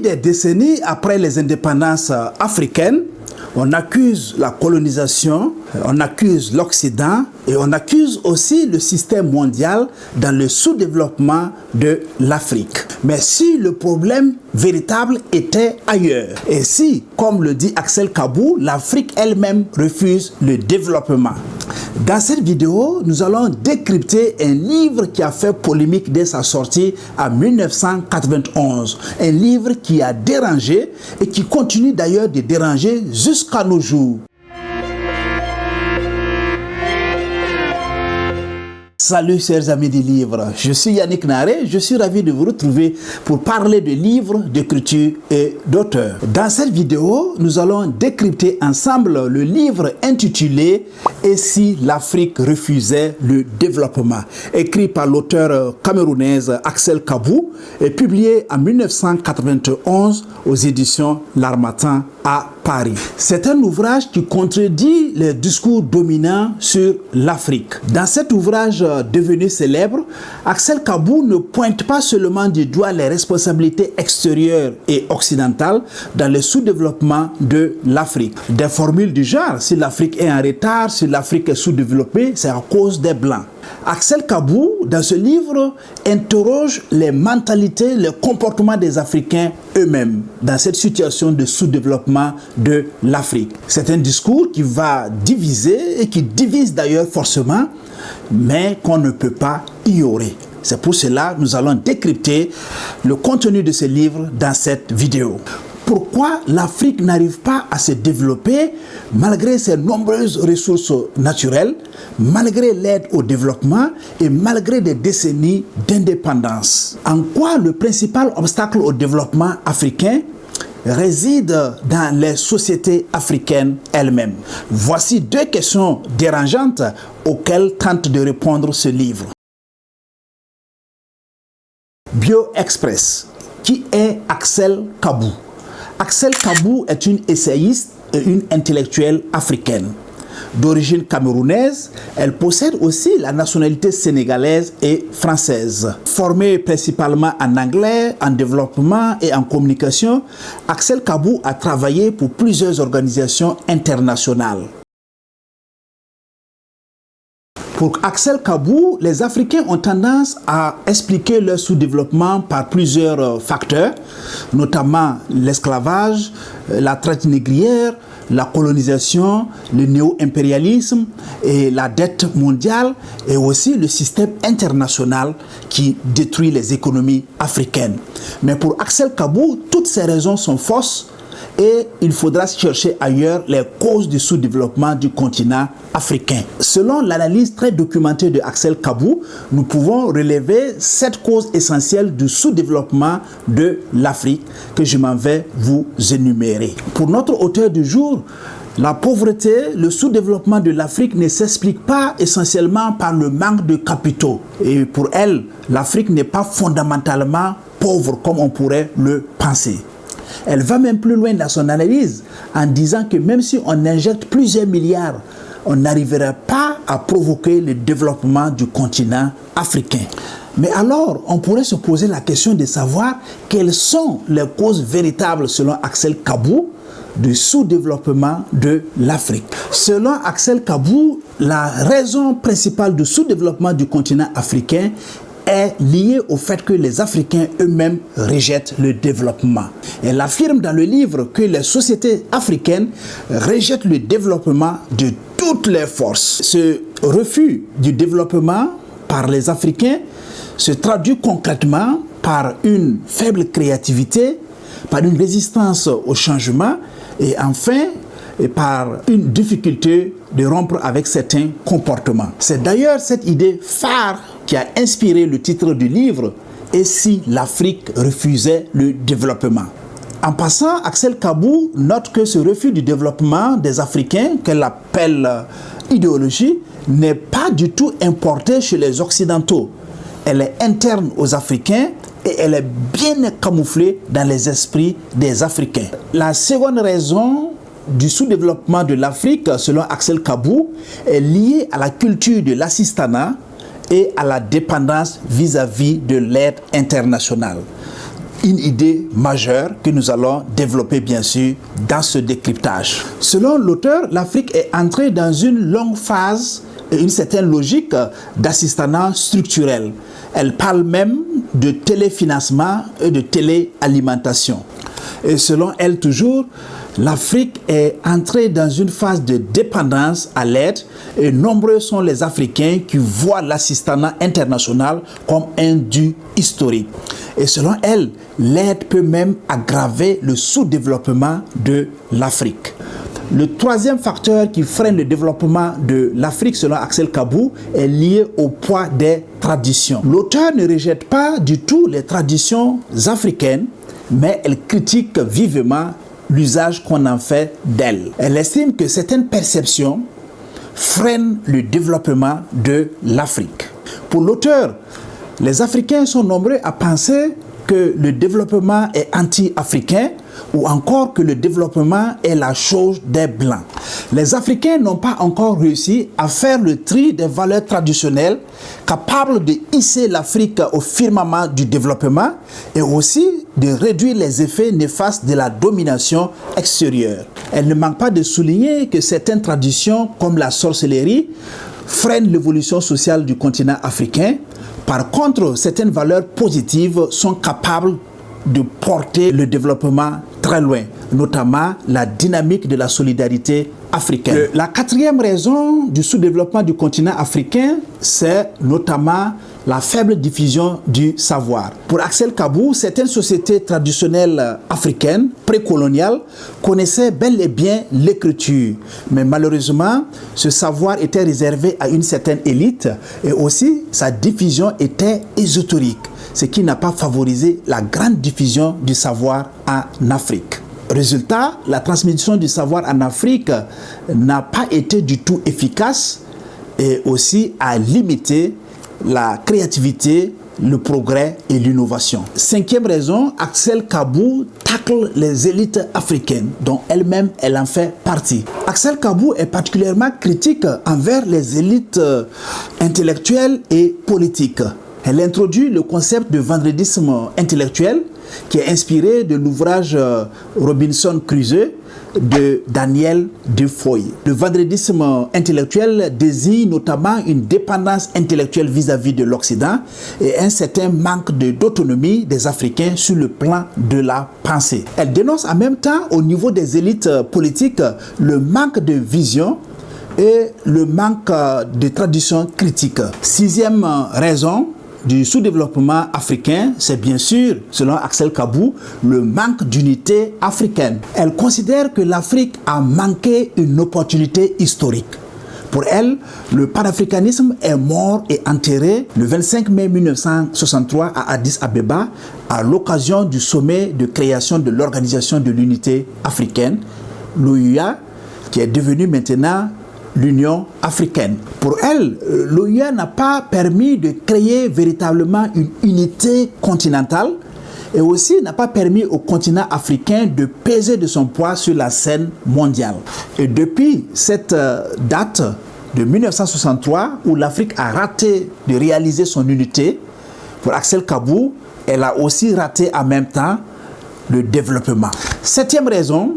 des décennies après les indépendances africaines, on accuse la colonisation, on accuse l'Occident et on accuse aussi le système mondial dans le sous-développement de l'Afrique. Mais si le problème véritable était ailleurs, et si, comme le dit Axel Kabou, l'Afrique elle-même refuse le développement. Dans cette vidéo, nous allons décrypter un livre qui a fait polémique dès sa sortie en 1991. Un livre qui a dérangé et qui continue d'ailleurs de déranger jusqu'à nos jours. Salut chers amis du livre, je suis Yannick Naré, je suis ravi de vous retrouver pour parler de livres, d'écriture et d'auteurs. Dans cette vidéo, nous allons décrypter ensemble le livre intitulé « Et si l'Afrique refusait le développement » écrit par l'auteur camerounaise Axel Kabou et publié en 1991 aux éditions L'Harmattan à Paris. C'est un ouvrage qui contredit les discours dominants sur l'Afrique. Dans cet ouvrage devenu célèbre, Axel Kabou ne pointe pas seulement du doigt les responsabilités extérieures et occidentales dans le sous-développement de l'Afrique. Des formules du genre, si l'Afrique est en retard, si l'Afrique est sous-développée, c'est à cause des Blancs. Axel Kabou, dans ce livre, interroge les mentalités, les comportements des Africains eux-mêmes dans cette situation de sous-développement de l'Afrique. C'est un discours qui va diviser et qui divise d'ailleurs forcément, mais qu'on ne peut pas ignorer. C'est pour cela que nous allons décrypter le contenu de ce livre dans cette vidéo. Pourquoi l'Afrique n'arrive pas à se développer malgré ses nombreuses ressources naturelles, malgré l'aide au développement et malgré des décennies d'indépendance? En quoi le principal obstacle au développement africain réside dans les sociétés africaines elles-mêmes? Voici deux questions dérangeantes auxquelles tente de répondre ce livre. BioExpress. Qui est Axel Kabou? Axel Kabou est une essayiste et une intellectuelle africaine. D'origine camerounaise, elle possède aussi la nationalité sénégalaise et française. Formée principalement en anglais, en développement et en communication, Axel Kabou a travaillé pour plusieurs organisations internationales. Pour Axel Kabou, les Africains ont tendance à expliquer leur sous-développement par plusieurs facteurs, notamment l'esclavage, la traite négrière, la colonisation, le néo-impérialisme et la dette mondiale et aussi le système international qui détruit les économies africaines. Mais pour Axel Kabou, toutes ces raisons sont fausses et il faudra chercher ailleurs les causes du sous-développement du continent africain. Selon l'analyse très documentée de Axel Kabou, nous pouvons relever 7 causes essentielles du sous-développement de l'Afrique que je m'en vais vous énumérer. Pour notre auteur du jour, la pauvreté, le sous-développement de l'Afrique ne s'explique pas essentiellement par le manque de capitaux. Et pour elle, l'Afrique n'est pas fondamentalement pauvre comme on pourrait le penser. Elle va même plus loin dans son analyse en disant que même si on injecte plusieurs milliards, on n'arriverait pas à provoquer le développement du continent africain. Mais alors, on pourrait se poser la question de savoir quelles sont les causes véritables selon Axel Kabou du sous-développement de l'Afrique. Selon Axel Kabou, la raison principale du sous-développement du continent africain est lié au fait que les Africains eux-mêmes rejettent le développement. Elle affirme dans le livre que les sociétés africaines rejettent le développement de toutes les forces. Ce refus du développement par les Africains se traduit concrètement par une faible créativité, par une résistance au changement et enfin par une difficulté de rompre avec certains comportements. C'est d'ailleurs cette idée phare qui a inspiré le titre du livre « Et si l'Afrique refusait le développement ?» En passant, Axel Kabou note que ce refus du développement des Africains, qu'elle appelle idéologie, n'est pas du tout importée chez les Occidentaux. Elle est interne aux Africains et elle est bien camouflée dans les esprits des Africains. La seconde raison du sous-développement de l'Afrique, selon Axel Kabou, est liée à la culture de l'assistanat et à la dépendance vis-à-vis de l'aide internationale. une idée majeure que nous allons développer bien sûr dans ce décryptage. Selon l'auteur, l'Afrique est entrée dans une longue phase et une certaine logique d'assistanat structurel. Elle parle même de téléfinancement et de téléalimentation. Et selon elle toujours, l'Afrique est entrée dans une phase de dépendance à l'aide et nombreux sont les Africains qui voient l'assistanat international comme un dû historique. Et selon elle, l'aide peut même aggraver le sous-développement de l'Afrique. Le troisième facteur qui freine le développement de l'Afrique, selon Axel Kabou, est lié au poids des traditions. L'auteur ne rejette pas du tout les traditions africaines, mais elle critique vivement l'usage qu'on en fait d'elles. Elle estime que certaines perceptions freinent le développement de l'Afrique. Pour l'auteur, les Africains sont nombreux à penser que le développement est anti-africain ou encore que le développement est la chose des Blancs. Les Africains n'ont pas encore réussi à faire le tri des valeurs traditionnelles capables de hisser l'Afrique au firmament du développement et aussi de réduire les effets néfastes de la domination extérieure. Elle ne manque pas de souligner que certaines traditions comme la sorcellerie freinent l'évolution sociale du continent africain. Par contre, certaines valeurs positives sont capables de porter le développement très loin, notamment la dynamique de la solidarité africaine. La quatrième raison du sous-développement du continent africain, c'est notamment la faible diffusion du savoir. Pour Axel Kabou, certaines sociétés traditionnelles africaines précoloniales connaissaient bel et bien l'écriture, mais malheureusement, ce savoir était réservé à une certaine élite et aussi sa diffusion était ésotérique, ce qui n'a pas favorisé la grande diffusion du savoir en Afrique. Résultat, la transmission du savoir en Afrique n'a pas été du tout efficace et aussi a limité la créativité, le progrès et l'innovation. Cinquième raison, Axel Kabou tacle les élites africaines, dont elle-même elle en fait partie. Axel Kabou est particulièrement critique envers les élites intellectuelles et politiques. Elle introduit le concept de vendredisme intellectuel qui est inspiré de l'ouvrage Robinson Crusoe de Daniel Defoe. Le vendredisme intellectuel désigne notamment une dépendance intellectuelle vis-à-vis de l'Occident et un certain manque d'autonomie des Africains sur le plan de la pensée. Elle dénonce en même temps au niveau des élites politiques le manque de vision et le manque de tradition critique. Sixième raison du sous-développement africain, c'est bien sûr, selon Axel Kabou, le manque d'unité africaine. Elle considère que l'Afrique a manqué une opportunité historique. Pour elle, le panafricanisme est mort et enterré le 25 mai 1963 à Addis Abeba à l'occasion du sommet de création de l'Organisation de l'Unité africaine, l'OUA, qui est devenue maintenant l'Union africaine. Pour elle, l'OUA n'a pas permis de créer véritablement une unité continentale et aussi n'a pas permis au continent africain de peser de son poids sur la scène mondiale. Et depuis cette date de 1963 où l'Afrique a raté de réaliser son unité, pour Axel Kabou, elle a aussi raté en même temps le développement. Septième raison,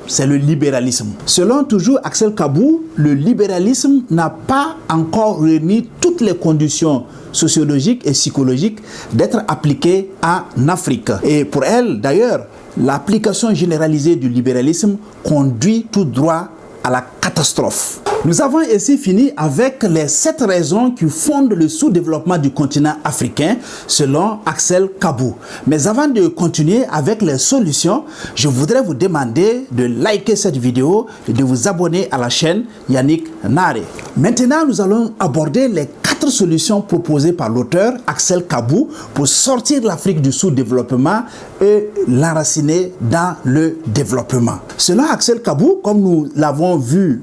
c'est le libéralisme. Selon toujours Axel Kabou, le libéralisme n'a pas encore réuni toutes les conditions sociologiques et psychologiques d'être appliqué en Afrique. Et pour elle, d'ailleurs, l'application généralisée du libéralisme conduit tout droit à la catastrophe. Nous avons ici fini avec les 7 raisons qui fondent le sous-développement du continent africain selon Axel Kabou. Mais avant de continuer avec les solutions, je voudrais vous demander de liker cette vidéo et de vous abonner à la chaîne Yannick Nare. Maintenant, nous allons aborder les 4 solutions proposées par l'auteur Axel Kabou pour sortir l'Afrique du sous-développement et l'enraciner dans le développement. Selon Axel Kabou, comme nous l'avons vu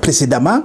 précédemment,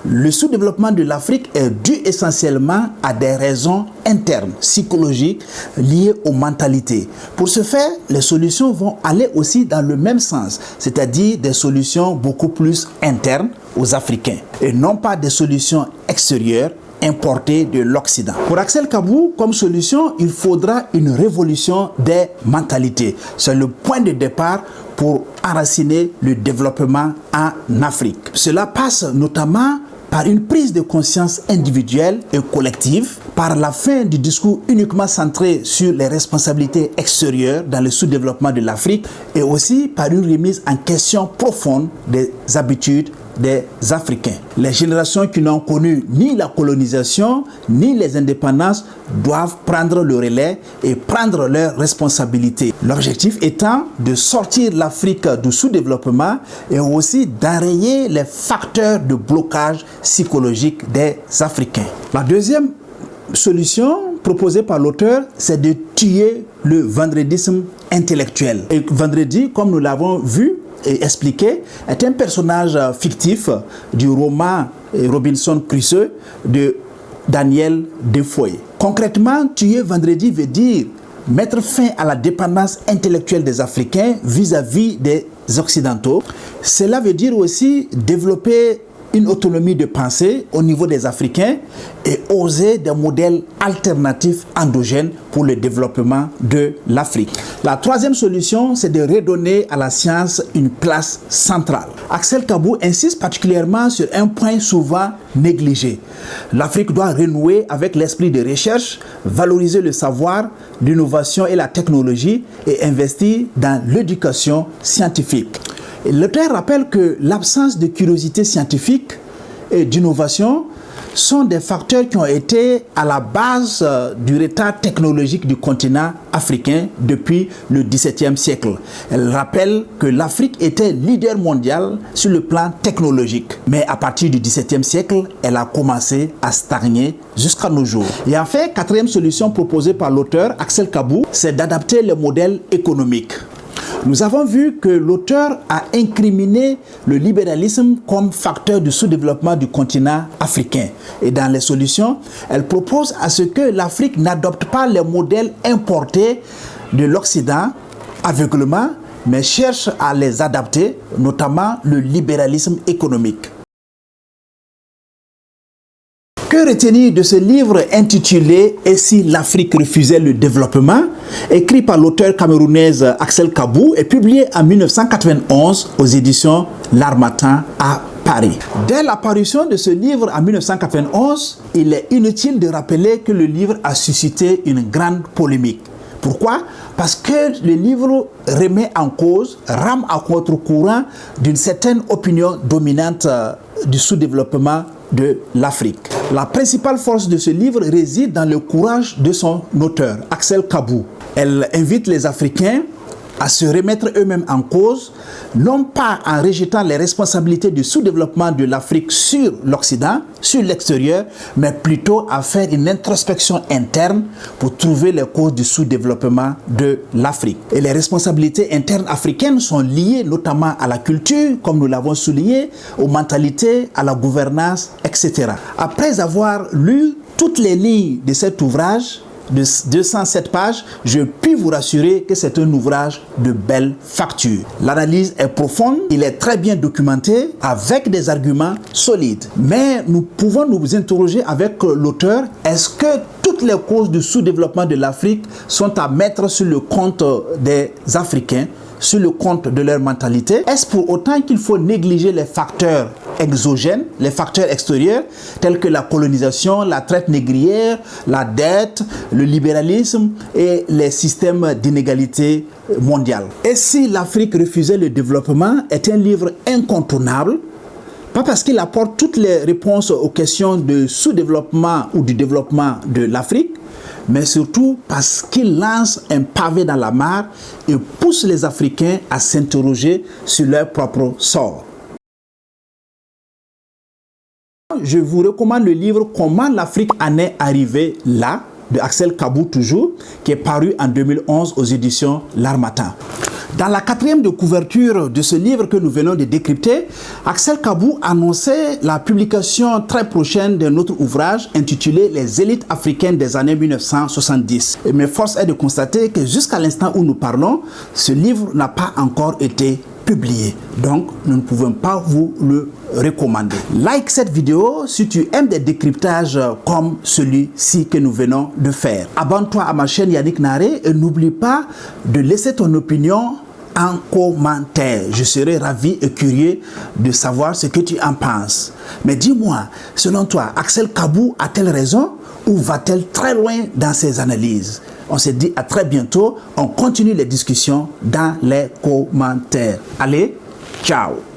le sous-développement de l'Afrique est dû essentiellement à des raisons internes, psychologiques, liées aux mentalités. Pour ce faire, les solutions vont aller aussi dans le même sens, c'est-à-dire des solutions beaucoup plus internes aux Africains et non pas des solutions extérieures importées de l'Occident. Pour Axel Kabou, comme solution, il faudra une révolution des mentalités. C'est le point de départ pour enraciner le développement en Afrique. Cela passe notamment par une prise de conscience individuelle et collective, par la fin du discours uniquement centré sur les responsabilités extérieures dans le sous-développement de l'Afrique et aussi par une remise en question profonde des habitudes des Africains. Les générations qui n'ont connu ni la colonisation ni les indépendances doivent prendre le relais et prendre leurs responsabilités. L'objectif étant de sortir l'Afrique du sous-développement et aussi d'enrayer les facteurs de blocage psychologique des Africains. La deuxième solution proposée par l'auteur, c'est de tuer le vendredisme intellectuel. Et vendredi, comme nous l'avons vu et expliqué, est un personnage fictif du roman Robinson Crusoe de Daniel Defoe. Concrètement, tuer vendredi veut dire mettre fin à la dépendance intellectuelle des Africains vis-à-vis des Occidentaux. Cela veut dire aussi développer une autonomie de pensée au niveau des Africains et oser des modèles alternatifs endogènes pour le développement de l'Afrique. La troisième solution, c'est de redonner à la science une place centrale. Axel Kabou insiste particulièrement sur un point souvent négligé. L'Afrique doit renouer avec l'esprit de recherche, valoriser le savoir, l'innovation et la technologie et investir dans l'éducation scientifique. L'auteur rappelle que l'absence de curiosité scientifique et d'innovation sont des facteurs qui ont été à la base du retard technologique du continent africain depuis le XVIIe siècle. Elle rappelle que l'Afrique était leader mondial sur le plan technologique. Mais à partir du XVIIe siècle, elle a commencé à stagner jusqu'à nos jours. Et enfin, quatrième solution proposée par l'auteur Axel Kabou, c'est d'adapter le modèle économique. Nous avons vu que l'auteur a incriminé le libéralisme comme facteur du sous-développement du continent africain. Et dans les solutions, elle propose à ce que l'Afrique n'adopte pas les modèles importés de l'Occident aveuglement, mais cherche à les adapter, notamment le libéralisme économique. Que retenir de ce livre intitulé « Et si l'Afrique refusait le développement » écrit par l'auteur camerounaise Axel Kabou et publié en 1991 aux éditions L'Harmattan à Paris. Dès l'apparition de ce livre en 1991, il est inutile de rappeler que le livre a suscité une grande polémique. Pourquoi? Parce que le livre remet en cause, rame à contre-courant d'une certaine opinion dominante du sous-développement de l'Afrique. La principale force de ce livre réside dans le courage de son auteur, Axel Kabou. Elle invite les Africains à se remettre eux-mêmes en cause, non pas en rejetant les responsabilités du sous-développement de l'Afrique sur l'Occident, sur l'extérieur, mais plutôt à faire une introspection interne pour trouver les causes du sous-développement de l'Afrique. Et les responsabilités internes africaines sont liées notamment à la culture, comme nous l'avons souligné, aux mentalités, à la gouvernance, etc. Après avoir lu toutes les lignes de cet ouvrage, de 207 pages, je puis vous rassurer que c'est un ouvrage de belle facture. L'analyse est profonde, il est très bien documenté avec des arguments solides. Mais nous pouvons nous interroger avec l'auteur, est-ce que toutes les causes du sous-développement de l'Afrique sont à mettre sur le compte des Africains, sur le compte de leur mentalité? Est-ce pour autant qu'il faut négliger les facteurs exogènes, les facteurs extérieurs, tels que la colonisation, la traite négrière, la dette, le libéralisme et les systèmes d'inégalité mondiale? Et si l'Afrique refusait le développement est un livre incontournable, pas parce qu'il apporte toutes les réponses aux questions de sous-développement ou du développement de l'Afrique, mais surtout parce qu'il lance un pavé dans la mare et pousse les Africains à s'interroger sur leur propre sort. Je vous recommande le livre « Comment l'Afrique en est arrivée là » de Axel Kabou toujours, qui est paru en 2011 aux éditions L'Harmattan. Dans la quatrième de couverture de ce livre que nous venons de décrypter, Axel Kabou annonçait la publication très prochaine d'un autre ouvrage intitulé « Les élites africaines des années 1970 ». Mais force est de constater que jusqu'à l'instant où nous parlons, ce livre n'a pas encore été publié. Donc, nous ne pouvons pas vous le recommander. Like cette vidéo si tu aimes des décryptages comme celui-ci que nous venons de faire. Abonne-toi à ma chaîne Yannick Naré et n'oublie pas de laisser ton opinion en commentaire. Je serai ravi et curieux de savoir ce que tu en penses. Mais dis-moi, selon toi, Axel Kabou a-t-elle raison ou va-t-elle très loin dans ses analyses? On se dit à très bientôt. On continue les discussions dans les commentaires. Allez, ciao!